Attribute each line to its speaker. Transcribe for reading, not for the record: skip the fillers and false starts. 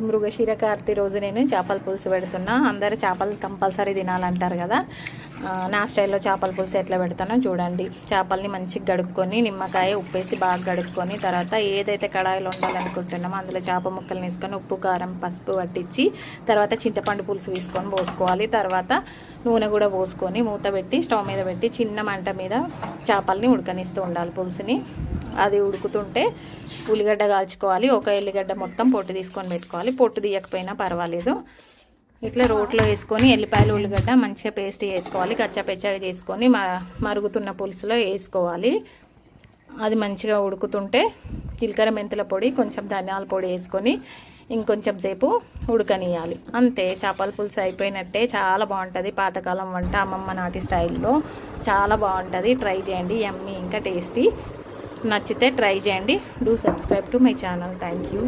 Speaker 1: మృగశిర కార్తీ రోజు నేను చేపల పులుసు పెడుతున్నా. అందరూ చేపలు కంపల్సరీ తినాలంటారు కదా. నా స్టైల్లో చేపల పులుసు ఎట్లా పెడతానో చూడండి. చేపల్ని మంచిగా గడుక్కొని నిమ్మకాయ ఉప్పేసి బాగా గడుక్కొని తర్వాత ఏదైతే కడాయిలో ఉండాలనుకుంటున్నామో అందులో చేప ముక్కలు వేసుకొని ఉప్పు కారం పసుపు పట్టించి తర్వాత చింతపండు పులుసు వేసుకొని పోసుకోవాలి. తర్వాత నూనె కూడా పోసుకొని మూత పెట్టి స్టవ్ మీద పెట్టి చిన్న మంట మీద చేపల్ని ఉడకనిస్తూ ఉండాలి పులుసుని. అది ఉడుకుతుంటే ఉల్లిగడ్డ కాల్చుకోవాలి. ఒక ఎల్లిగడ్డ మొత్తం పొట్టు తీసుకొని పెట్టుకోవాలి. పొట్టు తీయకపోయినా పర్వాలేదు. ఇట్లా రోట్లో వేసుకొని ఎల్లిపాయలు ఉల్లిగడ్డ మంచిగా పేస్ట్ చేసుకోవాలి. కచ్చాపెచ్చాగా చేసుకొని మరుగుతున్న పులుసులో వేసుకోవాలి. అది మంచిగా ఉడుకుతుంటే జీలకర్ర మెంతుల పొడి కొంచెం ధనియాల పొడి వేసుకొని ఇంకొంచెం సేపు ఉడకనియాలి. అంతే, చేపల పులుసు అయిపోయినట్టే. చాలా బాగుంటుంది. పాతకాలం వంట, అమ్మమ్మ నాటి స్టైల్లో చాలా బాగుంటుంది. ట్రై చేయండి. యమ్మీ ఇంకా టేస్టీ. నచ్చితే ట్రై చేయండి. Do subscribe to my channel. Thank you.